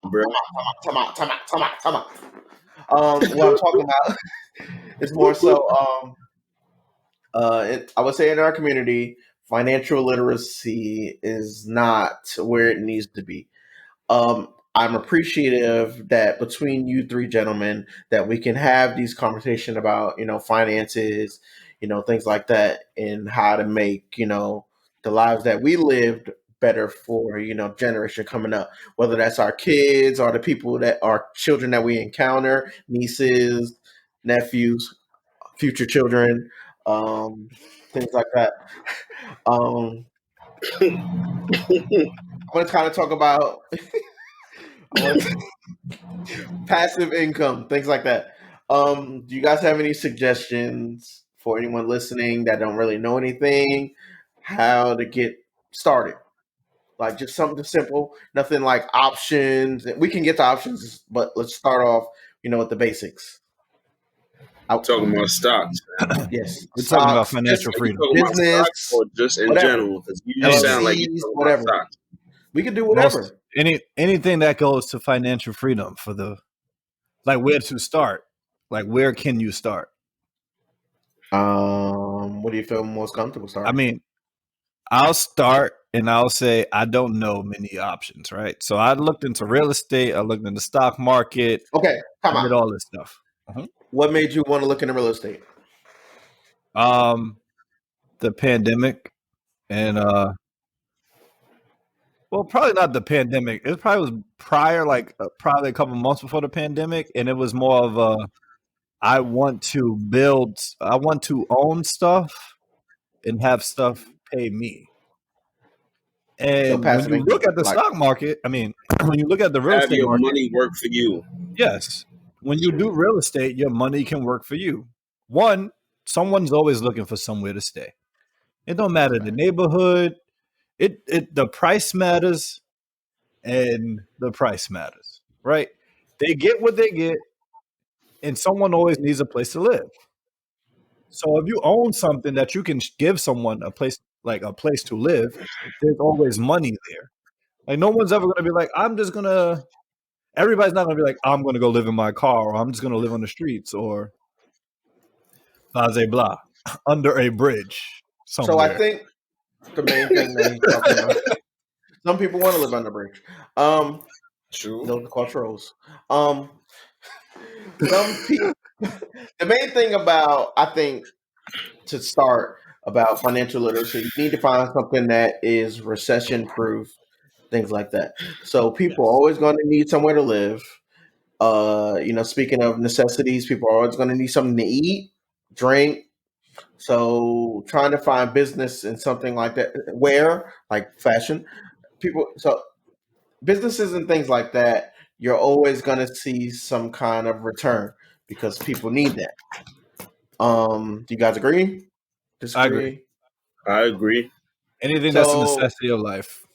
bro. Time out. What I'm talking about is more so. I would say in our community, financial literacy is not where it needs to be. I'm appreciative that between you three gentlemen that we can have these conversations about finances, things like that, and how to make the lives that we lived better for generation coming up, whether that's our kids or the people that are children that we encounter, nieces, nephews, future children, um, things like that. Um, I want to kind of talk about passive income, things like that. Do you guys have any suggestions for anyone listening that don't really know anything, how to get started? Like just something simple, nothing like options. We can get to options, but let's start off, with the basics. Talking about stocks. Yes, We're talking about stocks, financial Are you freedom. talking about business, stocks or just in whatever. general? Because you just sound like you're LLCs, talking whatever. about stocks. We can do whatever. Anything that goes to financial freedom for where to start. Like where can you start? What do you feel most comfortable starting? I mean, I'll start and I'll say I don't know many options, right? So I looked into real estate, I looked into the stock market. Okay, come I on. did all this stuff. What made you want to look into real estate? The pandemic and well, probably not the pandemic. It probably was prior, probably a couple months before the pandemic, and it was more of I want to own stuff and have stuff pay me. And when you look at the stock market, I mean, when you look at the real Have estate your market, money work for you. yes, when you do real estate, your money can work for you. One, someone's always looking for somewhere to stay. It don't matter the neighborhood. The price matters, and the price matters, right? They get what they get, and someone always needs a place to live. So if you own something that you can give someone a place to live, there's always money there. Like no one's ever going to be like, everybody's not going to be like, I'm going to go live in my car, or I'm just going to live on the streets, or blah, blah, under a bridge somewhere. So I think the main thing that he's talking about, some people want to live on the bridge. True. Those are called trolls. Some people, the main thing about, I think, to start about financial literacy, you need to find something that is recession proof, things like that. So people are always going to need somewhere to live. Speaking of necessities, people are always going to need something to eat, drink. So trying to find business in something like that, where like fashion, so businesses and things like that, you're always going to see some kind of return because people need that. Do you guys agree? Disagree? I agree. Anything that's a necessity of life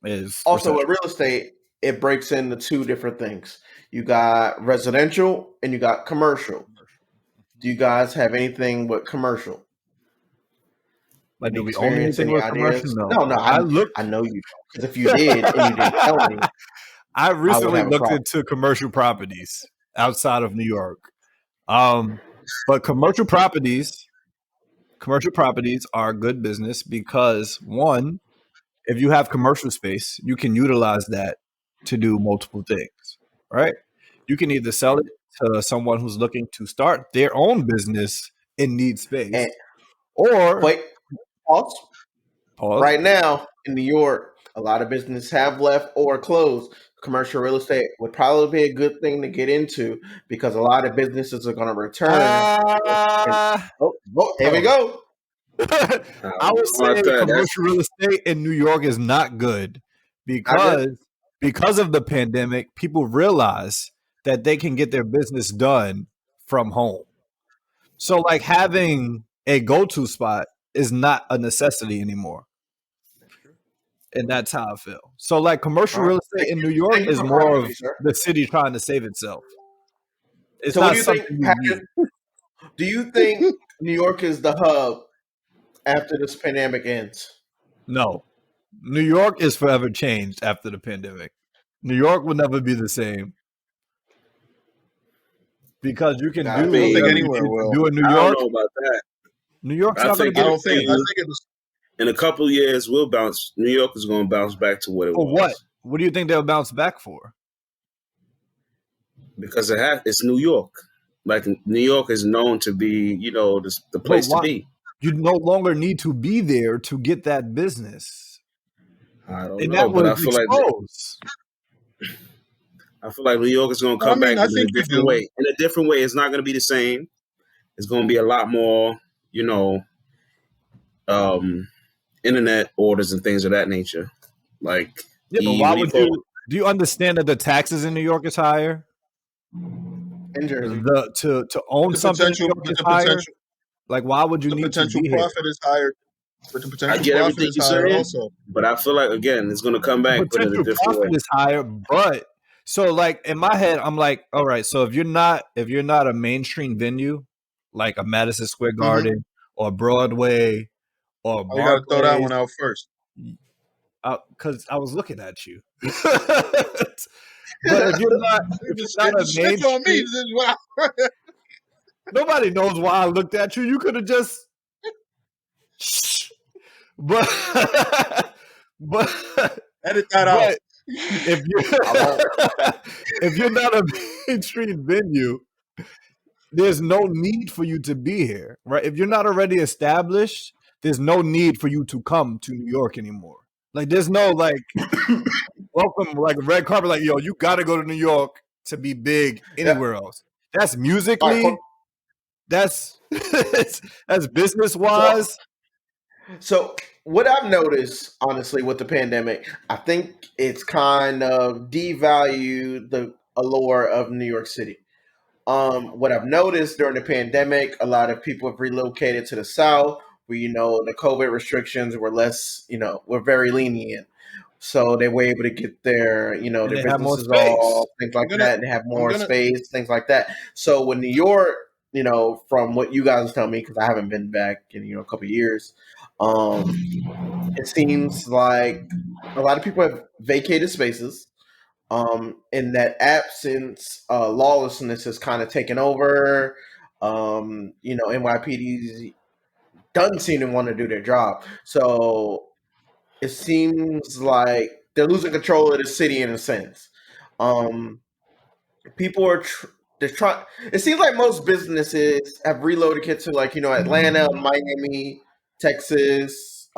is also with real estate. It breaks into two different things. You got residential and you got commercial. Do you guys have anything with commercial? Like, do we own anything with commercial? No. I know you don't. Because if you did and you didn't tell me, I recently looked into commercial properties outside of New York. But commercial properties are good business because one, if you have commercial space, you can utilize that to do multiple things, right? You can either sell it to someone who's looking to start their own business and need space, or pause. Right now in New York, a lot of businesses have left or closed. Commercial real estate would probably be a good thing to get into because a lot of businesses are going to return. Here we go. I would say commercial real estate in New York is not good because of the pandemic. People realize that they can get their business done from home. So like having a go-to spot is not a necessity anymore. And that's how I feel. So like commercial real estate in New York is more of the city trying to save itself. It's not something you need. Do you think New York is the hub after this pandemic ends? No. New York is forever changed after the pandemic. New York will never be the same because you can Gotta do I I don't think whatever mean, you anywhere need to will. do in New I don't York. know about that. New York's I not going to think get it I same. think it was in a couple of years, New York is going to bounce back to what it For what? was What do you think they'll bounce back for? because it's New York. Like New York is known to be, the But place to why? be. You no longer need to be there to get that business, I don't and know, that but was exposed. I feel like New York is going to I come mean, back I in a think you different do. way. In a different way, it's not going to be the same. It's going to be a lot more, you know, um, internet orders and things of that nature. Like Yeah, but the why what do you would call you? Do you understand that the taxes in New York is higher? in Jersey. The to own something in New York But is higher. Like, why would you the need to potential be here? profit is higher. But the I potential get profit everything is you're higher saying, also. but I feel like again it's going to come The back, but in a potential different way. profit is higher, but so like in my head, I'm like, all right, so if you're not a mainstream venue like a Madison Square Mm-hmm. Garden or Broadway or Oh, you got to throw that Barclays, one out first. because I was looking at you. But if you're not a The snitch on me. mainstream, This is what I, nobody knows why I looked at you. You could have just, but but edit that out. but if you I won't. if you're not a mainstream venue, there's no need for you to be here, right? If you're not already established, there's no need for you to come to New York anymore. Like there's no like welcome like red carpet, like yo, you gotta go to New York to be big Yeah. anywhere else. That's All right. musically, that's that's business So, wise. so what I've noticed, honestly, with the pandemic, I think it's kind of devalued the allure of New York City. What I've noticed during the pandemic, a lot of people have relocated to the South, where the COVID restrictions were less, were very lenient. So they were able to get And their they have more businesses space. off, things I'm like gonna, that, and they have I'm more gonna. space, things like that. So with New York, from what you guys tell me, because I haven't been back in a couple of years, um, it seems like a lot of people have vacated spaces. In that absence, lawlessness has kind of taken over. NYPD doesn't seem to want to do their job. So it seems like they're losing control of the city in a sense. Um, People are they're trying. It seems like most businesses have relocated to Atlanta, Miami, Texas,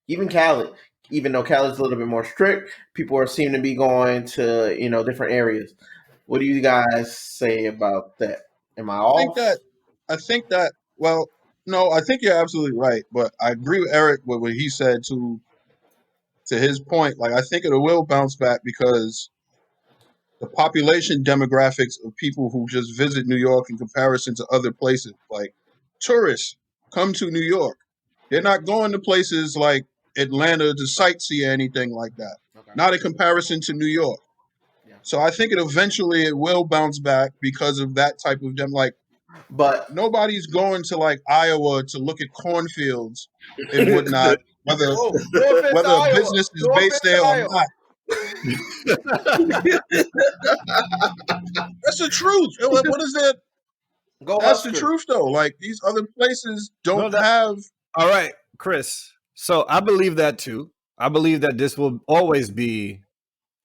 even Cali. Even though Cali's a little bit more strict, people are seem to be going to different areas. What do you guys say about that? Am I I think that. off? I think that. Well, no, I think you're absolutely right. But I agree with Eric with what he said to his point. Like, I think it will bounce back because the population demographics of people who just visit New York in comparison to other places, like tourists come to New York. They're not going to places like Atlanta to sightsee or anything like that. Okay. Not in comparison to New York. Yeah. So I think it will bounce back because of that type of dem. Like But nobody's going to like Iowa to look at cornfields and whatnot, whether oh, no offense to whether a Iowa. business is No offense based to there or Iowa. not. That's the truth. What is that? Go That's the Huskers. truth, though. Like these other places No, don't that have. all right, Chris. So I believe that too. I believe that this will always be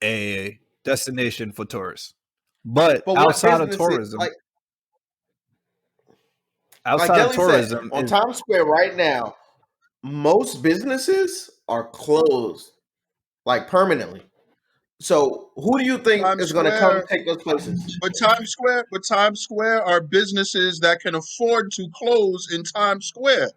a destination for tourists. But But what outside of businesses tourism, like outside of Deli said tourism on is Times Square right now? Most businesses are closed like permanently. So who do you think Times is going to come Square, take those places? but Times Square are businesses that can afford to close in Times Square.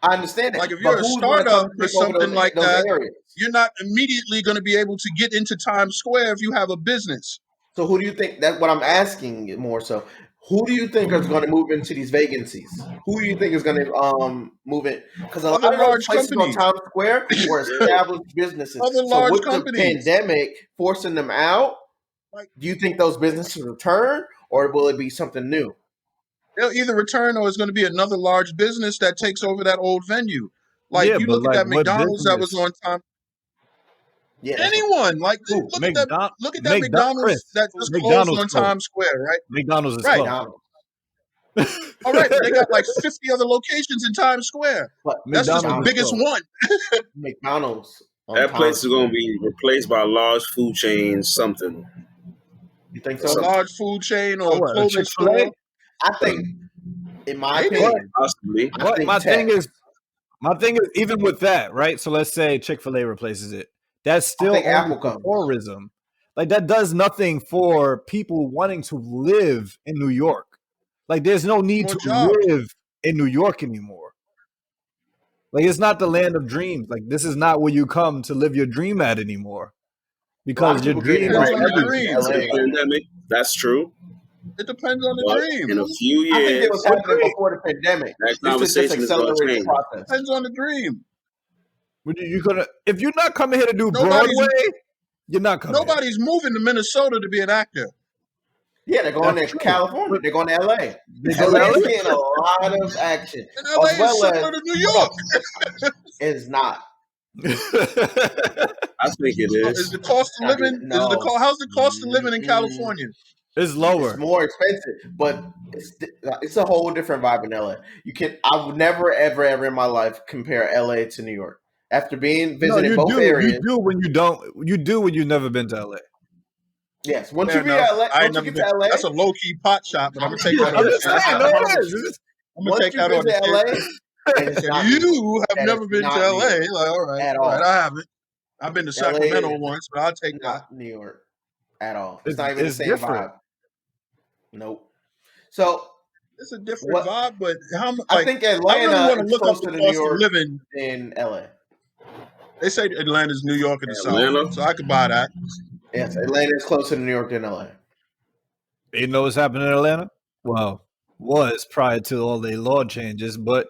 I understand Like that, if but you're a who's going to startup come or take over something like those that, areas? you're not immediately going to be able to get into Times Square if you have a business. So who do you think? That's what I'm asking more. So who do you think is going to move into these vacancies? Who do you think is going to move in? Because a lot Other of those large places on companies. Times Square were established businesses. Other So large with the companies. pandemic forcing them out, Like do you think those businesses return, or will it be something new? they'll either return or it's going to be another large business that takes over that old venue. Like yeah, you but look at like that what McDonald's that was business? on time. Yeah, that's Anyone like Ooh, look at that Chris, McDonald's that just closed McDonald's on closed. Times Square, right? McDonald's is Right. closed. McDonald's. All right, but they got like 50 other locations in Times Square. But That's just the McDonald's is biggest closed. one. McDonald's on That place Times is going to Square. be replaced by a large food chain, something. You think A so? large food chain or Oh, a what, a clothing Chick-fil-A? store. I think, in my Maybe. opinion, Possibly. I But think my tech. thing is, even with that, right? So let's say Chick-fil-A replaces it. That's still think only Apple for comes. tourism. Like that does nothing for people wanting to live in New York. Like there's no need More to jobs. live in New York anymore. Like it's not the land of dreams. Like this is not where you come to live your dream at anymore. Because your people getting dream it is right on the now in dream. After LA. the pandemic, that's true. It depends on the But dream. in a few I think it years, was happening before the pandemic. that This to just conversation is going to accelerate the change. process. Depends on the dream. you gonna if you're not coming here to do Nobody's- Broadway, you're not coming. Nobody's moving to Minnesota to be an actor. Yeah, they're going That's to true. California. They're going to LA. They go to LA is LA. getting a lot of action. And LA As well is similar as to New York. it's not. I think it Is is. the cost of living? No. How's the cost of living in California? It's lower. It's more expensive, but it's a whole different vibe in LA. I would never, ever, ever in my life compare LA to New York. After visiting both areas. You do when you don't. You do when you've never been to LA. Yes, once Fair you get enough. LA, I ain't once you never get to been. LA, That's a low key pot shop, but I'm gonna take that I'm on the just table. saying, No, I it promise is. you. I'm gonna Once take you that on the visit table. LA, and it's not New York. You have That never is been to not New LA. York Like, all right, at all right, all. I haven't. I've been to Sacramento LA once, but I'll take that. Not New York at all. It's not even the It's same different. vibe. Nope. So It's a different vibe, but I think I really Atlanta want to is look up closer the to New cost of York living. than LA. They say Atlanta's New York in the Atlanta? South, so I could buy that. Yes, Atlanta is closer to New York than LA. You know what's happening in Atlanta? Well, was prior to all the law changes, but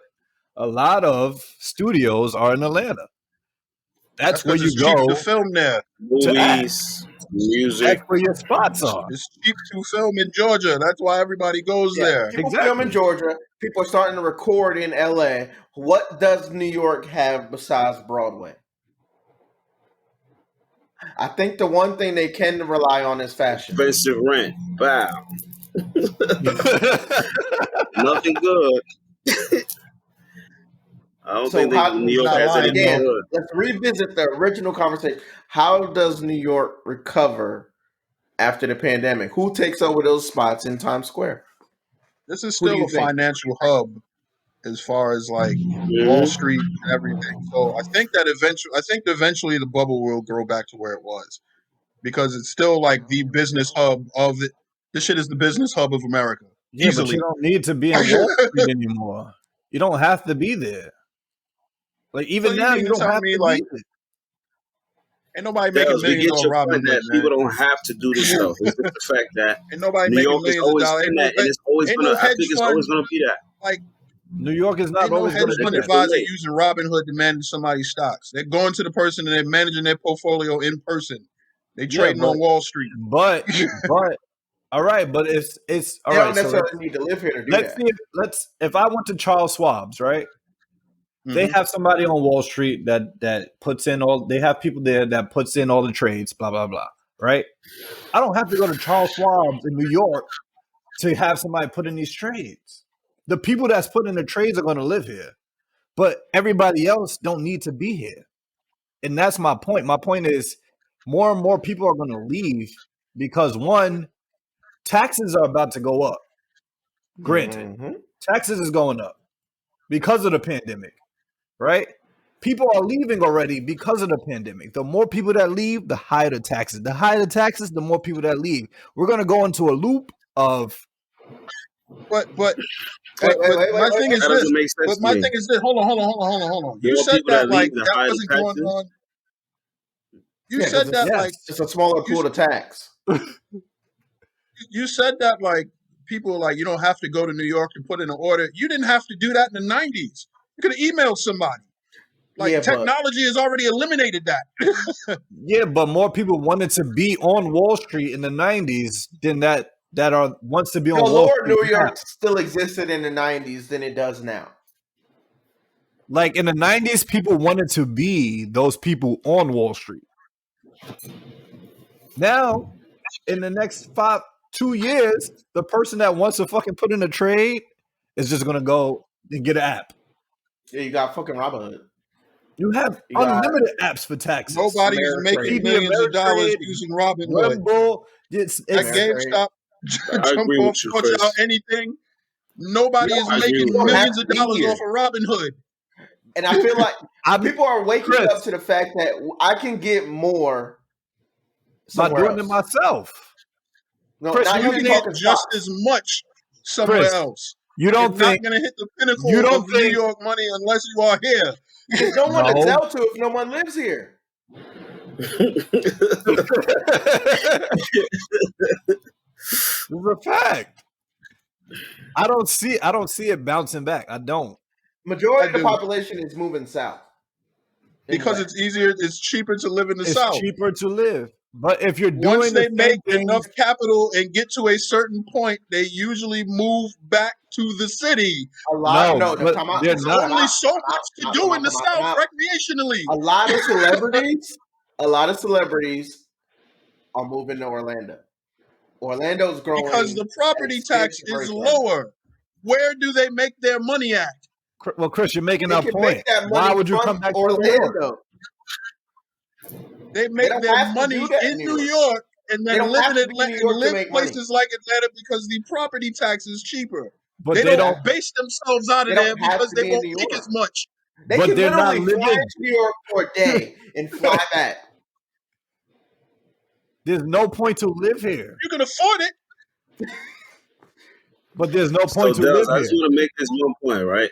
a lot of studios are in Atlanta. That's where 'cause you it's cheap go. to film there. Movies, music. That's where your spots are. It's cheap to film in Georgia. That's why everybody goes there. People Exactly. film in Georgia. People are starting to record in LA. What does New York have besides Broadway? I think the one thing they can rely on is fashion. Expensive rent. Wow. Nothing good. I don't think New York not has lying, anything Again, good. let's revisit the original conversation. How does New York recover after the pandemic? Who takes over those spots in Times Square? This is Who do still you a think? financial hub as far as like Mhm. Wall Street and everything. So I think eventually the bubble will grow back to where it was because it's still like the business hub of it. This shit is the business hub of America. Yeah, but Easily. you don't need to be in Wall Street anymore. You don't have to be there. Like even So you now, mean you to don't tell have me, to like, be there. Ain't nobody making Dellz, we millions get on your Robin point Hood, that man. people don't have to do this stuff. It's just the fact that Ain't nobody New making York has millions of always dollars. been that, and it's always Ain't gonna. no I hedge think it's fund, always gonna be that. like New York is not ain't no always going hedge to fund be It's there. advisor late. using Robin Hood to manage somebody's stocks. They're going to the person and they're managing their portfolio in person. They Yeah, trading but on Wall Street. but all right, but it's all They don't right. So necessarily need to live here to do let's that. see. If I went to Charles Schwab's, right? They Mhm. have somebody on Wall Street that puts in all. They have people there that puts in all the trades. Blah blah blah. Right? I don't have to go to Charles Schwab's in New York to have somebody put in these trades. The people that's putting in the trades are going to live here, but everybody else don't need to be here. And that's my point. My point is more and more people are going to leave because one, taxes are about to go up. Granted, Mhm. taxes is going up because of the pandemic, right? People are leaving already because of the pandemic. The more people that leave, the higher the taxes. The higher the taxes, the more people that leave. We're going to go into a loop of But Wait, my thing is That this. doesn't make sense But to my me. thing is this. Hold on. You More said people that that like leave, the that higher the wasn't going taxes. on. You Yeah, 'cause said that yes. like It's a smaller pool to tax. you said that like people like you don't have to go to New York to put in an order. You didn't have to do that in the 90s. You could have emailed somebody. Like Yeah, but technology has already eliminated that. yeah, but more people wanted to be on Wall Street in the 90s than that are wants to be on no, Wall Lower Street New now. York still existed in the 90s than it does now. Like in the 90s, people wanted to be those people on Wall Street. Now, in the next 2 years, the person that wants to fucking put in a trade is just gonna go and get an app. Yeah, you got fucking Robinhood. You have You got unlimited apps for taxes. Nobody's Ameritrade. making TD millions of dollars Ameritrade, using Robinhood. Rumble. It's That Ameritrade. GameStop I jump agree off, with you, punch Chris. out anything. Nobody is I agree making with You don't have millions to of be dollars here. off of Robinhood. And I feel like I'm people are waking Chris. up to the fact that I can get more by somewhere doing else. it myself. No, Chris, not you even You get talking just stocks. as much somewhere Chris, else. you You're don't not think going to hit the you pinnacle don't of New think York money unless you are here. There's no one to no. sell to if no one lives here. It's a fact. I don't see it bouncing back. I don't. Majority I of the do. population is moving south. Because West. it's easier, it's cheaper to live in the It's South. cheaper to live. But if you're Once doing they the make same enough things, capital and get to a certain point, they usually move back to the city. A lot, no, but come out. they're There's not. only so much to do in the Come South out. recreationally. A lot of celebrities are moving to Orlando. Orlando's growing Because the property at a tax exponential is rate right now. lower. Where do they make their money at? Well, Chris, you're making They that can point. make that Why money would you from come back to New York? Orlando. They make don't their have to money do that in in New New York and They then don't live have in to be in Atlanta New and York to live make money. places like Atlanta because the property tax is cheaper. But They they don't don't. base themselves out They of don't there have because to they be in won't New make York. as much. They But can they're not literally fly living. to New York for a day and fly back. There's no point to live here. You can afford it. But there's no So, point to Dellz, live I just here. want to make this one point, right?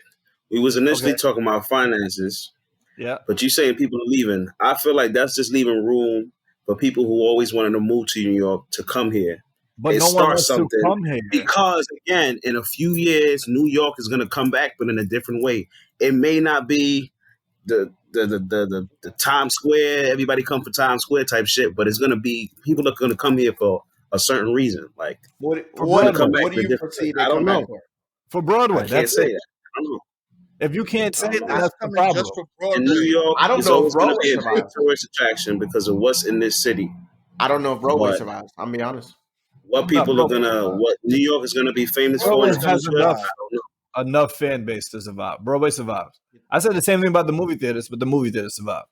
We was initially Okay. talking about finances, Yeah. but you saying people are leaving. I feel like that's just leaving room for people who always wanted to move to New York to come here But and no one start wants to something. come here. Because again, in a few years, New York is going to come back, but in a different way. It may not be the Times Square, everybody come for Times Square type shit, but it's going to be people are going to come here for a certain reason. Like What For what, Broadway. come back what in do a you different foresee way. they I don't come know. back for? For I Broadway, can't that's say it. that. I don't know. If you can't say I it, don't then know. that's the Coming problem. just for In New Broadway. York, I don't it's know if always going to Broadway be a big survives. tourist attraction because of what's in this city. I don't know if Broadway But survives. I'm be honest. what Not people are Broadway gonna, survives. what New York is gonna be famous for Broadway in the has future, I enough don't know. enough fan base to survive. Broadway survives. I said the same thing about the movie theaters, but the movie theaters survive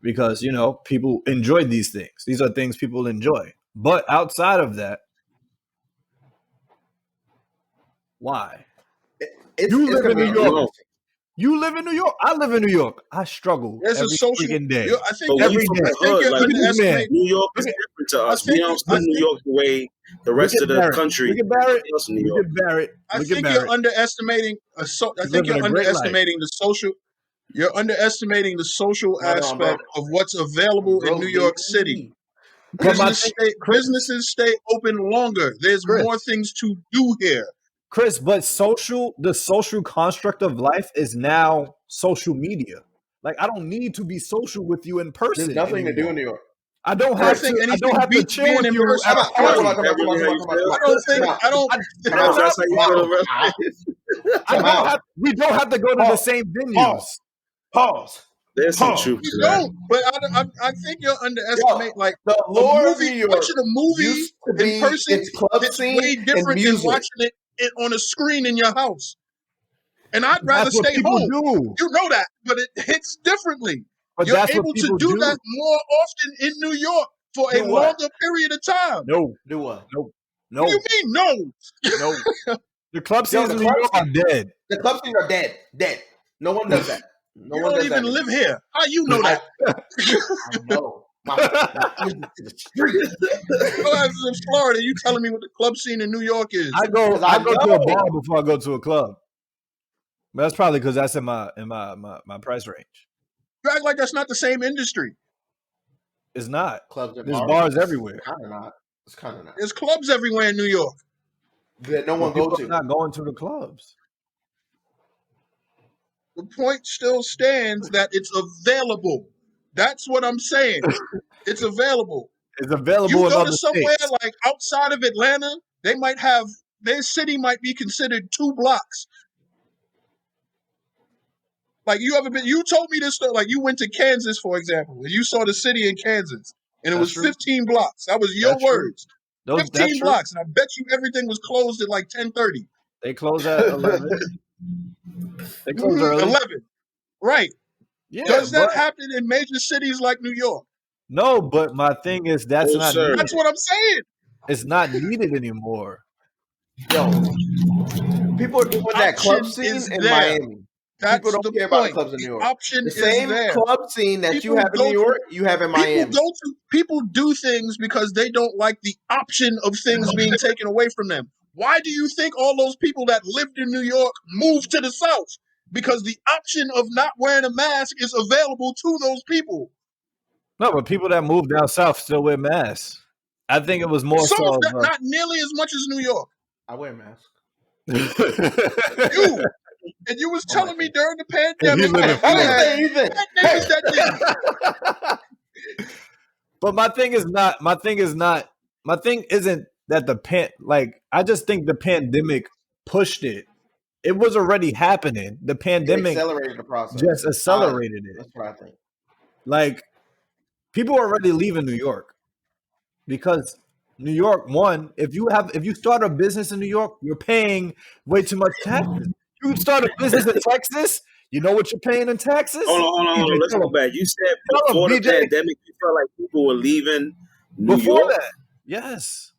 because people enjoy these things. These are things people enjoy. But outside of that, why? It's live gonna in be New York. interesting. You live in New York. I live in New York. I struggle There's a every social. freaking day. I think But we Every from day. the I think hood. you're Like Look at this man. underestimating. New York is Look at, different to I us. We think don't I see New think York the way the look rest at of the Barrett. country. Look at Barrett. Everybody else in New Look York. at Barrett. I Look at think you're Barrett. underestimating. I He's think living you're a great life. underestimating the social. You're underestimating the social No, bro. aspect of what's available in Bro, New they York City. need- But my thing, Chris, Businesses stay open longer. There's more Chris, things to do here. Chris, but the social construct of life is now social media. Like I don't need to be social with you in person There's nothing to do anymore. in New York. I don't I don't have think to. I anything don't have to beats chill being with in you person. at a Come on, party. Is that really how you feel? I don't think. I don't. Dellz, that's how you feel in real I life? don't have. We don't have to go to the Pause. same venues. Pause. There's some Pause. truth You to that. don't. But I think you're underestimating. Like The a lore of movie, New York watching a movie used to in be person its club it's scene way and different than music. watching it on a screen in your house. And I'd rather That's what stay people home. do. You know that, but it hits differently. But You're that's what able to people do do. that more often in New York for a Do what? longer period of time. No, Do what? no, What do you no, mean, no? no. The club Yo, scenes the in New club York are dead. The club scenes are dead. Dead. No one does that. No You one don't does that even live anymore. here. How you know that? I know. My ears to the street. Well, I was in Florida. You telling me what the club scene in New York is? I go 'Cause I to a know. bar before I go to a club. But that's probably because that's in my price range. You act like that's not the same industry. It's not. Clubs and There's bars. bars everywhere. Kind of not. It's kind of not. There's clubs everywhere in New York. That no But one people go are to. not going to the clubs. The point still stands that it's available. That's what I'm saying. It's available. It's available You in go other to somewhere states. like outside of Atlanta, they might have their city might be considered 2 blocks. Like you ever been? You told me this story. Like you went to Kansas, for example, and you saw the city in Kansas, and it That's was true. 15 blocks. That was your That's true. words. That's 15 true. blocks, and I bet you everything was closed at like 10:30. They close at 11. They close early. 11, right? Yeah, Does that but happen in major cities like New York? no. But my thing is that's Oh, not sir. needed. That's what I'm saying. It's not needed anymore. Yo, people are doing that club Option scene is in there. Miami. That's People don't the care about the point. clubs in New The York. option The is same there. club scene that you People have in go New to- York, you have in Miami. People do things because they don't like the option of things being taken away from them. Why do you think all those people that lived in New York moved to the South? Because the option of not wearing a mask is available to those people. No, but people that move down south still wear masks. I think it was more Some so. of that, not nearly as much as New York. I wear a mask. You and you was Oh my telling me God. during the pandemic live in that I you didn't had say anything. niggas that didn't. But my thing isn't that I just think the pandemic pushed it. It was already happening. The It pandemic accelerated the process. just accelerated it. That's what I think. Like people are already leaving New York because New York, one, if you start a business in New York, you're paying way too much taxes. You start a business in Texas, you know what you're paying in taxes? Hold on. BJ, Let's tell go him. back. You said Tell him, before the BJ. pandemic, you felt like people were leaving New Before York. that, yes.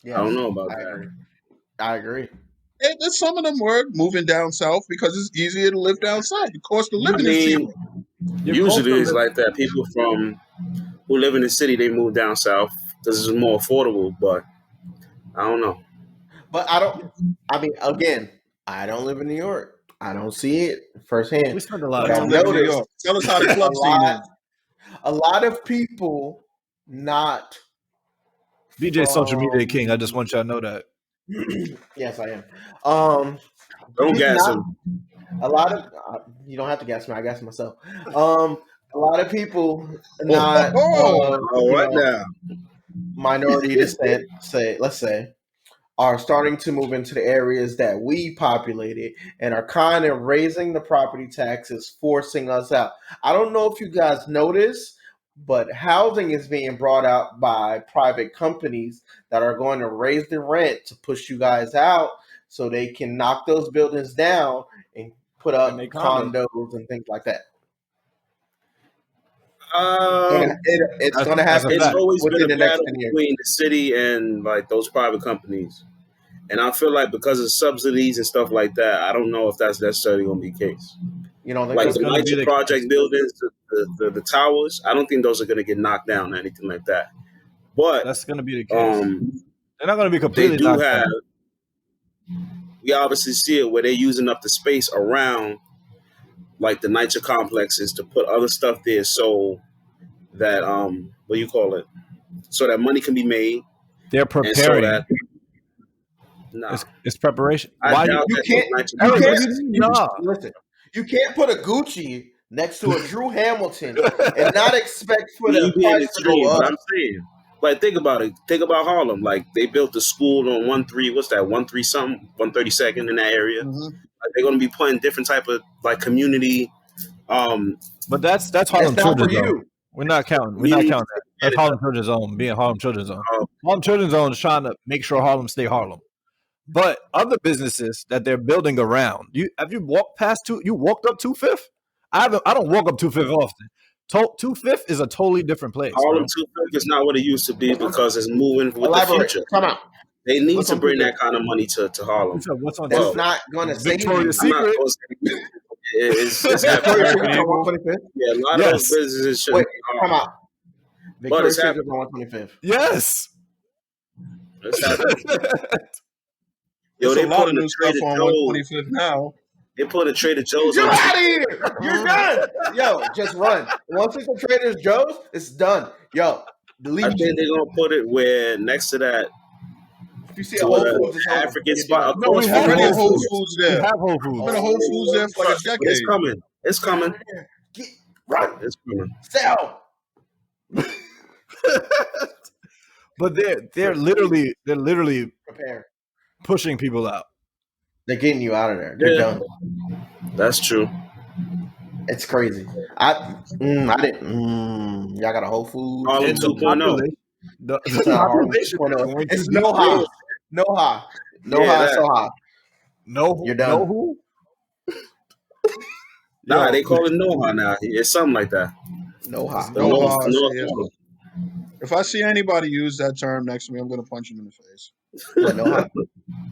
Yes, I don't know about I that. agree. I agree. And some of them were moving down south because it's easier to live down south. The cost of I living is cheaper. mean, Your cost usually of it's living- like that. People who live in the city, they move down south because it's more affordable. But I don't know. But again, I don't live in New York. I don't see it firsthand. we spend a lot But of I Don't time. live in New noticed York. Tell us how the a club scene is. lot of people not BJ social media king. I just want y'all to know that. yes, I am. Don't gas not- them. A lot of you don't have to gas me. I gas myself. A lot of people not All right now. minority descent, let's say, are starting to move into the areas that we populated and are kind of raising the property taxes, forcing us out. I don't know if you guys notice, but housing is being brought out by private companies that are going to raise the rent to push you guys out so they can knock those buildings down and put up And they condos. condos and things like that. It's That's- going to that's a happen It's fact. always within been the a next battle 10 years. between the city and like those private companies. And I feel like because of subsidies and stuff like that, I don't know if that's necessarily going to be the case. You know, Like That's the gonna be Niger the Project buildings, the towers, I don't think those are going to get knocked down or anything like that. But That's going to be the case. They're not going to be they completely do knocked have, down. we obviously see it where they're using up the space around like the Niger complexes to put other stuff there so that, what do you call it? So that money can be made. They're And so preparing. that, nah. It's preparation. I Why doubt You that can't. those You Niger can't. complexes- Nah. Listen. You can't put a Gucci next to a Drew Hamilton and not expect for You the being price to go extreme, but up. I'm saying, like, think about it. Think about Harlem. Like, they built the school on 1-3. What's that? 1-3 something, 132nd in that area. Mhm. Like, they're gonna be putting different type of like community. But that's It's Harlem not for Children's Zone. you. We're not counting that. That's Edit Harlem Children's Zone, being Harlem Children's Zone. Oh. Harlem Children's Zone is trying to make sure Harlem stay Harlem. But other businesses that they're building around, you walked past you walked up 25th? I don't walk up 25th often. 25th is a totally different place. Harlem Bro. 250 is not what it used to be because it's moving with the Elaborate. future. Come out. They need What's to on bring 250? that kind of money to Harlem. So what's on That's Well, not going to save you. Victoria's I'm not Secret? gonna say it's Victoria's happening. Secret on 125th. Yeah, a lot of Yes. those businesses should Wait, be come Harlem. out. Victoria's it's Secret on 125th. Yes. It's happening. Yo, There's they a lot put of in a new stuff Trader on Joe's. 125th now. They put a Trader Joe's You're on. out of here. You're done. Yo, just run. Once it's a Trader Joe's, it's done. Yo, delete I think it. they're gonna put it where next to that If you see a to Whole the Foods, it's over. African You're spot done. No, we across have from Already a Whole Whole Foods. Foods We there. have Whole Foods. Been a Whole Foods there for like a It's decade. coming. It's coming. Run. It's coming. Sell. But they're literally Prepare. pushing people out. They're getting you out of there. They're Yeah. done. That's true. It's crazy. I didn't. Y'all got a Whole Foods. Harlem And the 2.0. population, the Harlem population is 2.0. going to It's decrease. No Yeah, high, that. so high. No, You're no done. who? Nah, Yo, they call it Noha now. It's something like that. No It's high. the No North, harsh. North Yeah. Harlem. If I see anybody use that term next to me, I'm gonna punch him in the face. Yeah, no high.